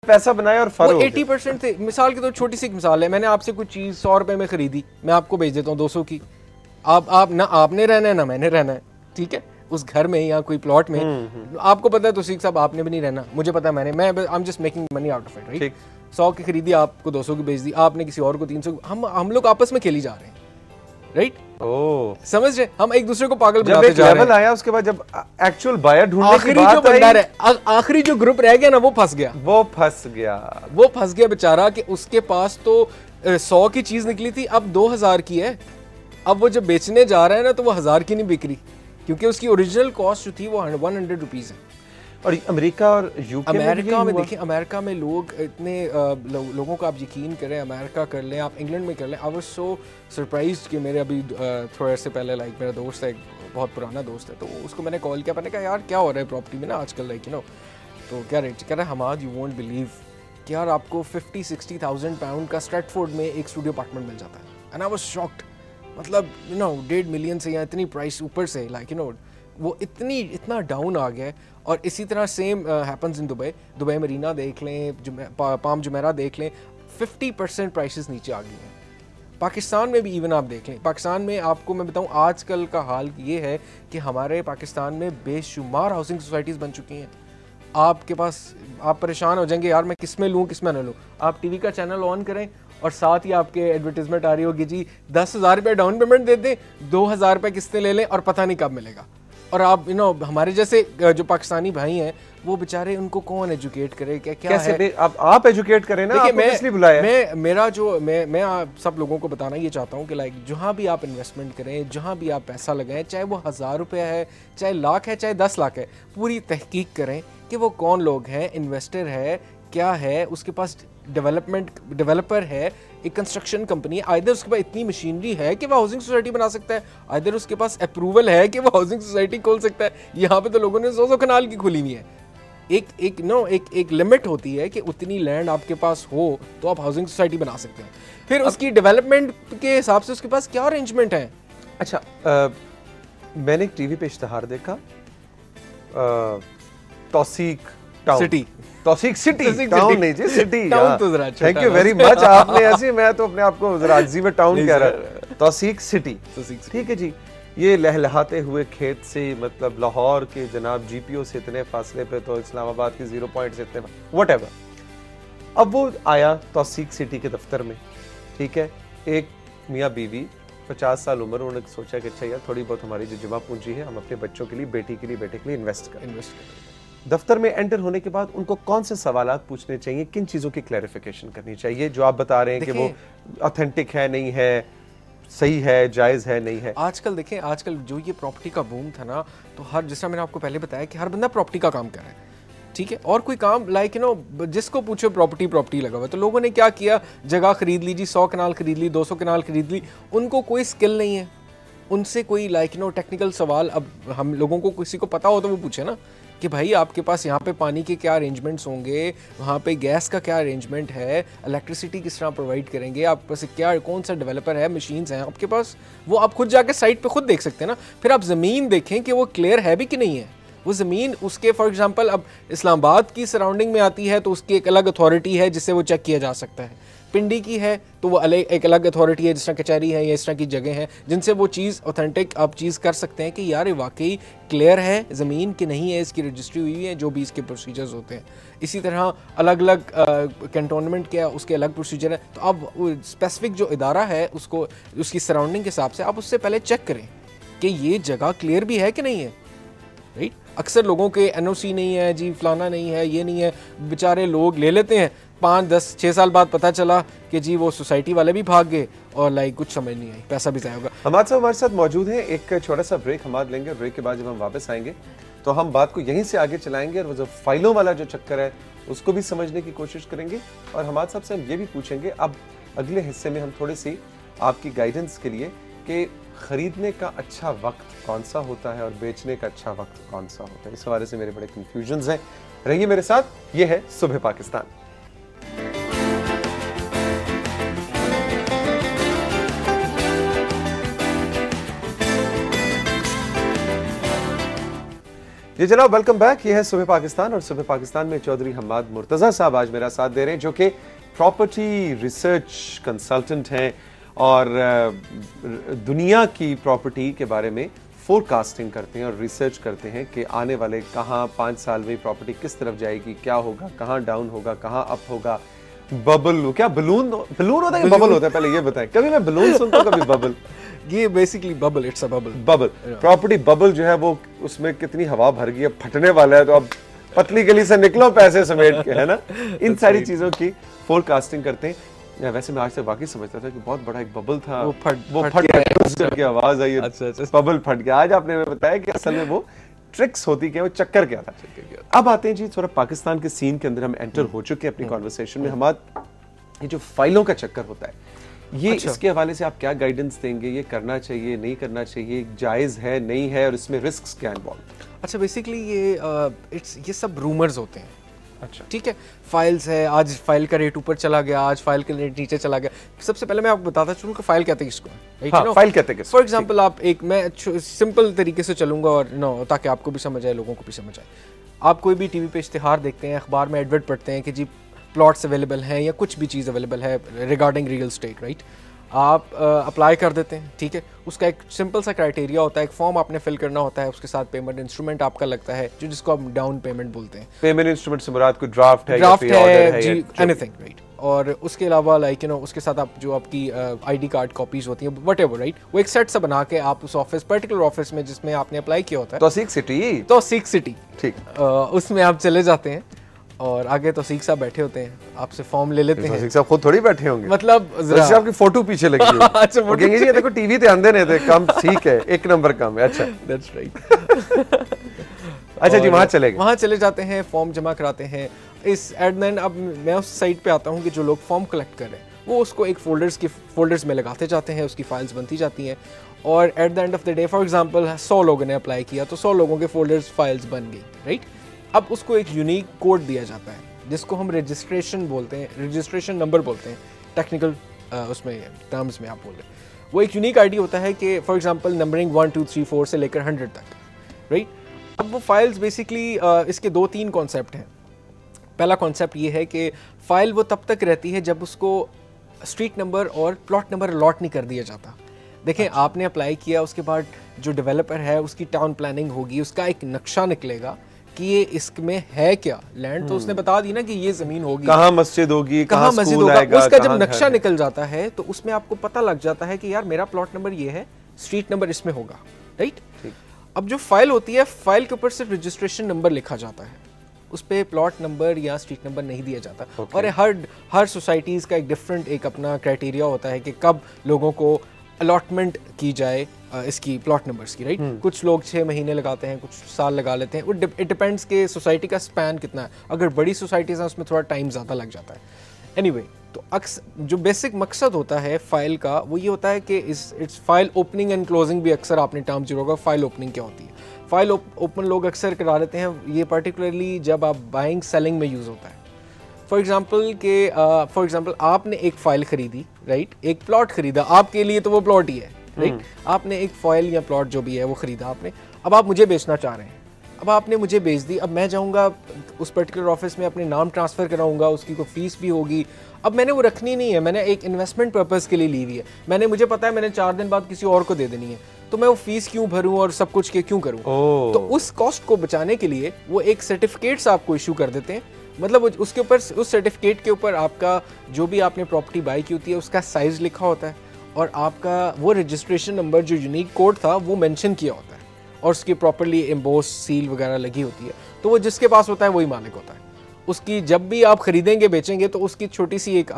पैसा बनाया और फर्क 80% थे। मिसाल की तो छोटी सी मिसाल है, मैंने आपसे कुछ चीज 100 रुपए में खरीदी, मैं आपको भेज देता हूँ 200 की। आप ना आपने रहना है ना मैंने रहना है, ठीक है, उस घर में या कोई प्लॉट में। आपको पता है तौसीक साहब आपने भी नहीं रहना, मुझे पता है मैं I am just making money out of it, right. 100 की खरीदी, आपको 200 की बेच दी, आपने किसी और को 300। हम लोग आपस में खेली जा रहे हैं, राइट। समझ रहे, हम एक दूसरे को पागल बनाते जा रहे हैं। आया उसके बाद जब एक्चुअल बायर ढूंढने की आखिरी जो बंदर है, आखिरी जो ग्रुप रह गया ना, वो फंस गया बेचारा, कि उसके पास तो 100 की चीज निकली थी, अब 2000 की है। अब वो जब बेचने जा रहा है ना, तो वो 1000 की नहीं बिक रही, क्योंकि उसकी ओरिजिनल कॉस्ट जो थी वो 100 रुपीज है। और अमेरिका और यूके अमेरिका में देखिए, अमेरिका में लोग इतने लोगों को आप यकीन करें, अमेरिका कर लें, आप इंग्लैंड में कर लें। आई वाज सो सरप्राइज्ड कि मेरे अभी थोड़े से पहले लाइक मेरा दोस्त है, एक बहुत पुराना दोस्त है, तो उसको मैंने कॉल किया, मैंने कहा यार क्या हो रहा है प्रॉपर्टी में ना आजकल, लाइक यू नो, तो क्या रेट कह रहा है, हमाद यू वोंट बिलीव कि यार आपको 50-60,000 पाउंड का स्ट्रैटफोर्ड में एक स्टूडियो अपार्टमेंट मिल जाता है। एंड आई वाज शॉक्ड, मतलब यू नो 1.5 मिलियन से या इतनी प्राइस ऊपर से, लाइक यू नो वो इतना डाउन आ गया है। और इसी तरह same happens in Dubai Marina देख लें, पाम जुमेरा देख लें, 50% प्राइसेस नीचे आ गई हैं। पाकिस्तान में भी इवन आप देख लें, पाकिस्तान में आपको मैं बताऊं आजकल का हाल ये है कि हमारे पाकिस्तान में बेशुमार हाउसिंग सोसाइटीज़ बन चुकी हैं। आपके पास, आप परेशान हो जाएंगे यार मैं किस में लूँ किस में ना लूँ। आप टीवी का चैनल ऑन करें और साथ ही आपके एडवर्टीजमेंट आ रही होगी, जी 10,000 रुपये डाउन पेमेंट दे दें, 2,000 रुपये किस्तें ले लें और पता नहीं कब मिलेगा। और आप यू नो हमारे जैसे जो पाकिस्तानी भाई हैं, वो बेचारे, उनको कौन एजुकेट करे, क्या कैसे है? आप एजुकेट करें ना, आपको किस लिए बुलाया? मैं आप सब लोगों को बताना ये चाहता हूँ कि लाइक जहाँ भी आप इन्वेस्टमेंट करें, जहाँ भी आप पैसा लगाएं, चाहे वो 1000 रुपया है, चाहे लाख है, चाहे 10 लाख है, पूरी तहकीक करें कि वो कौन लोग हैं, इन्वेस्टर है, क्या है, उसके पास डेवलपर है, एक कंस्ट्रक्शन कंपनी है, आइदर उसके पास इतनी मशीनरी है कि वो हाउसिंग सोसाइटी बना सकता है, आइदर उसके पास अप्रूवल है कि वो हाउसिंग सोसाइटी खोल सकता है। यहाँ पे तो लोगों ने 100 कनाल की खुली हुई है। एक लिमिट होती है कि उतनी लैंड आपके पास हो तो आप हाउसिंग सोसाइटी बना सकते हैं। फिर उसकी डेवलपमेंट के हिसाब से उसके पास क्या अरेंजमेंट है। अच्छा, मैंने एक टीवी पे इश्तिहार देखा, तौसीक सिटी टाउन नहीं जी, सिटी टाउन तो जरा, थैंक यू वेरी मच, आपने ऐसे, मैं तो अपने आप को जरा अजीब में टाउन कह रहा, तौसीक सिटी, ठीक है जी। ये लहलहाते हुए खेत से, मतलब लाहौर के जनाब जीपीओ से इतने फासले पे, तो इस्लामाबाद के 0 पॉइंट से इतने, व्हाटएवर। अब वो आया तौसीक सिटी के दफ्तर में, ठीक है, एक मियाँ बीवी 50 साल उम्र, उन्होंने सोचा कि अच्छा यार थोड़ी बहुत हमारी जो जमा पूंजी है हम अपने बच्चों के लिए, बेटी के लिए, बेटे के लिए इन्वेस्ट करें। दफ्तर में एंटर होने के बाद उनको कौन से सवालात पूछने चाहिए, किन चीजों की क्लैरिफिकेशन करनी चाहिए, जो आप बता रहे हैं कि वो ऑथेंटिक है नहीं है, सही है, जायज है नहीं है? आजकल देखें, आजकल जो ये प्रॉपर्टी का बूम था ना, तो हर, जिस तरह मैंने आपको पहले बताया कि हर बंदा प्रॉपर्टी का काम कर रहा है, ठीक है, और कोई काम लाइक यू नो जिसको पूछो प्रॉपर्टी लगा हुआ है। तो लोगों ने क्या किया, जगह खरीद ली जी, 100 कनाल खरीद ली, 200 कनाल खरीद ली, उनको कोई स्किल नहीं है, उनसे कोई लाइक यू नो टेक्निकल सवाल, अब हम लोगों को किसी को पता हो तो वो पूछे ना कि भाई आपके पास यहाँ पे पानी के क्या अरेंजमेंट्स होंगे, वहाँ पे गैस का क्या अरेंजमेंट है, इलेक्ट्रिसिटी किस तरह प्रोवाइड करेंगे, आपके पास क्या, कौन सा डेवलपर है, मशीन्स हैं आपके पास, वो आप खुद जाके साइट पे खुद देख सकते हैं ना। फिर आप ज़मीन देखें कि वो क्लियर है भी कि नहीं है वो ज़मीन। उसके फॉर एग्जांपल अब इस्लामाबाद की सराउंडिंग में आती है तो उसकी एक अलग अथॉरिटी है जिससे वो चेक किया जा सकता है, पिंडी की है तो वो एक अलग अथॉरिटी है, जिस तरह कचहरी है या इस तरह की जगह हैं जिनसे वो चीज़ ऑथेंटिक आप चीज़ कर सकते हैं कि यार ये वाकई क्लियर है ज़मीन कि नहीं है, इसकी रजिस्ट्री हुई है, जो भी इसके प्रोसीजर्स होते हैं। इसी तरह अलग अलग कैंटोनमेंट के उसके अलग प्रोसीजर है। तो अब स्पेसिफिक जो इदारा है उसको, उसकी सराउंडिंग के हिसाब से आप उससे पहले चेक करें कि ये जगह क्लियर भी है कि नहीं है, राइट। अक्सर लोगों के एनओसी नहीं है जी, फलाना नहीं है, ये नहीं है, बेचारे लोग ले लेते हैं, 5, 10, 6 साल बाद पता चला कि जी वो सोसाइटी वाले भी भाग गए और लाइक कुछ समझ नहीं आई, पैसा भी जाया होगा। हमाद साहब हमारे साथ मौजूद हैं, एक छोटा सा ब्रेक हमाद लेंगे, ब्रेक के बाद जब हम वापस आएंगे तो हम बात को यहीं से आगे चलाएंगे और वो जो फाइलों वाला जो चक्कर है उसको भी समझने की कोशिश करेंगे। और हमाद साहब से हम ये भी पूछेंगे अब अगले हिस्से में, हम थोड़ी सी आपकी गाइडेंस के लिए कि खरीदने का अच्छा वक्त कौन सा होता है और बेचने का अच्छा वक्त कौन सा होता है, इस हवाले से मेरे बड़े कंफ्यूजन्स हैं। रहिए मेरे साथ, ये है सुबह पाकिस्तान। जी जनाब, वेलकम बैक। ये है सुबह पाकिस्तान और सुबह पाकिस्तान में चौधरी हम्माद मुर्तज़ा साहब आज मेरा साथ दे रहे हैं, जो कि प्रॉपर्टी रिसर्च कंसल्टेंट हैं और दुनिया की प्रॉपर्टी के बारे में फोरकास्टिंग करते हैं और रिसर्च करते हैं कि आने वाले कहाँ 5 साल में प्रॉपर्टी किस तरफ जाएगी, क्या होगा, कहाँ डाउन होगा, कहाँ अप होगा। बबल, क्या बलून होता है, बबल होता है, पहले ये बताएं। कभी मैं बलून सुनता हूँ, कभी बबल। ये basically bubble, it's a bubble. Property bubble जो है वो उसमें कितनी हवा भर गई है, फटने वाला है, तो अब पतली गली से निकलो पैसे समेट के, है ना। इन सारी चीजों की फोरकास्टिंग करते हैं। वैसे मैं आज से वाकई समझता था कि बहुत बड़ा एक बबल था, वो फट गया, आवाज आई, अच्छा बबल फट गया। आज आपने हमें बताया कि असल में वो ट्रिक्स होती क्या, वो चक्कर क्या था। अब आते हैं जी थोड़ा पाकिस्तान के सीन के अंदर हम एंटर हो चुके हैं अपनी कॉन्वर्सेशन में। हमारा ये जो फाइलों का चक्कर होता है, ये इसके हवाले से आप क्या गाइडेंस देंगे? ये करना चाहिए, नहीं करना चाहिए, जायज है, नहीं है, और इसमें रिस्क क्या इन्वॉल्व? अच्छा, बेसिकली ये सब रूमर्स होते हैं। अच्छा, ठीक है, फाइल्स है, आज फाइल का रेट ऊपर चला गया, आज फाइल का रेट नीचे चला गया। सबसे पहले मैं आपको बताता चलूं कि फाइल कहते हैं किसको। हाँ, फाइल कहते हैं। फॉर एग्जांपल आप मैं सिंपल तरीके से चलूंगा और ताकि आपको भी समझ आए, लोगों को भी समझ आए। आप कोई भी टीवी पे इश्तिहार देखते हैं, अखबार में एडवर्ट पढ़ते हैं कि जी प्लॉट्स अवेलेबल हैं या कुछ भी चीज़ अवेलेबल है रिगार्डिंग रियल स्टेट, राइट। आप अप्लाई कर देते हैं, ठीक है। उसका एक सिंपल सा क्राइटेरिया होता है, एक फॉर्म आपने फिल करना होता है, उसके साथ पेमेंट इंस्ट्रूमेंट आपका लगता है, जो जिसको आप डाउन पेमेंट बोलते हैं। पेमेंट इंस्ट्रूमेंट से मुराद कोई ड्राफ्ट है जी, एनीथिंग, राइट। और उसके अलावा लाइक उसके साथ आप जो आपकी आईडी कार्ड कॉपीज होती हैं, व्हाटएवर, राइट, वो एक सेट सा बना के आप उस ऑफिस, पर्टिकुलर ऑफिस में जिसमें आपने अप्लाई किया होता है, तौसीक सिटी, ठीक, उसमें आप चले जाते हैं और आगे तौसीक साहब बैठे होते हैं, आपसे फॉर्म ले लेते हैं। तौसीक साहब खुद थोड़ी बैठे होंगे, मतलब जरा आपकी फोटो पीछे लगी है। अच्छा, वो कहेंगे जी ये देखो टीवी पे आंदे नहीं थे, कम ठीक है, एक नंबर कम है। अच्छा, दैट्स राइट। अच्छा जी, वहाँ चले जाते हैं, फॉर्म जमा कराते हैं। इस एट द एंड अब मैं उस साइट पे आता हूँ कि जो लोग फॉर्म कलेक्ट कर रहे हैं वो उसको एक फोल्डर्स में लगाते जाते हैं, उसकी फाइल्स बनती जाती हैं, और at the end of the day, for example 100 लोगों ने अप्लाई किया तो 100 लोगों के फोल्डर्स फाइल्स बन गई, राइट। अब उसको एक यूनिक कोड दिया जाता है जिसको हम रजिस्ट्रेशन बोलते हैं, रजिस्ट्रेशन नंबर बोलते हैं, टेक्निकल उसमें टर्म्स में आप बोल रहे हैं। वो एक यूनिक आईडी होता है कि फॉर एग्जांपल नंबरिंग 1 2 3 4 से लेकर 100 तक, राइट। अब वो फाइल्स बेसिकली इसके 2-3 कॉन्सेप्ट हैं। पहला कॉन्सेप्ट ये है कि फ़ाइल वो तब तक रहती है जब उसको स्ट्रीट नंबर और प्लॉट नंबर अलॉट नहीं कर दिया जाता। देखें, अच्छा, आपने अप्लाई किया, उसके बाद जो डेवलपर है उसकी टाउन प्लानिंग होगी, उसका एक नक्शा निकलेगा कि ये इसमें है क्या लैंड, तो उसने बता दी ना कि ये ज़मीन होगी, कहाँ मस्जिद होगी, कहाँ मस्जिद होगा। उसका जब नक्शा निकल जाता है तो उसमें आपको पता लग जाता है कि यार मेरा प्लॉट नंबर ये है, स्ट्रीट नंबर इसमें होगा, राइट। अब जो फाइल होती है, फाइल के ऊपर सिर्फ रजिस्ट्रेशन नंबर लिखा जाता है, उस पर प्लॉट नंबर या स्ट्रीट नंबर नहीं दिया जाता। और हर सोसाइटीज़ का एक डिफरेंट एक अपना क्राइटेरिया होता है कि कब लोगों को अलॉटमेंट की जाए इसकी प्लॉट नंबर्स की, राइट। कुछ लोग 6 महीने लगाते हैं, कुछ साल लगा लेते हैं, वो इट डिपेंड्स के सोसाइटी का स्पैन कितना है। अगर बड़ी सोसाइटीज़ हैं उसमें थोड़ा टाइम ज़्यादा लग जाता है। एनीवे, तो अक्सर जो बेसिक मकसद होता है फाइल का वो ये होता है कि it's file opening and closing भी अक्सर आपने टर्म जो होगा, फाइल ओपनिंग क्या होती है। फाइल ओपन लोग अक्सर करा लेते हैं, ये पर्टिकुलरली जब आप बाइंग सेलिंग में यूज़ होता है। फॉर एग्जांपल आपने एक फाइल खरीदी, राइट, एक प्लॉट खरीदा, आपके लिए तो वो प्लॉट ही है, राइट। आपने एक फाइल या प्लॉट जो भी है वो खरीदा आपने, अब आप मुझे बेचना चाह रहे हैं, अब आपने मुझे बेच दी। अब मैं जाऊंगा उस पर्टिकुलर ऑफिस में, अपने नाम ट्रांसफ़र कराऊंगा, उसकी कोई फीस भी होगी। अब मैंने वो रखनी नहीं है, मैंने एक इन्वेस्टमेंट पर्पज़ के लिए ली हुई है, मुझे पता है मैंने 4 दिन बाद किसी और को दे देनी है, तो मैं वो फीस क्यों भरूं और सब कुछ के क्यों करूं। तो उस कॉस्ट को बचाने के लिए वो एक सर्टिफिकेट्स आपको इशू कर देते हैं। मतलब उसके ऊपर, उस सर्टिफिकेट के ऊपर आपका जो भी आपने प्रॉपर्टी बाई की होती है उसका साइज लिखा होता है, और आपका वो रजिस्ट्रेशन नंबर जो यूनिक कोड था वो मेंशन किया होता है, और उसकी प्रॉपर्ली एम्बोस सील वगैरह लगी होती है। तो वो जिसके पास होता है वही मालिक होता है उसकी। जब भी आप खरीदेंगे बेचेंगे तो उसकी छोटी सी एक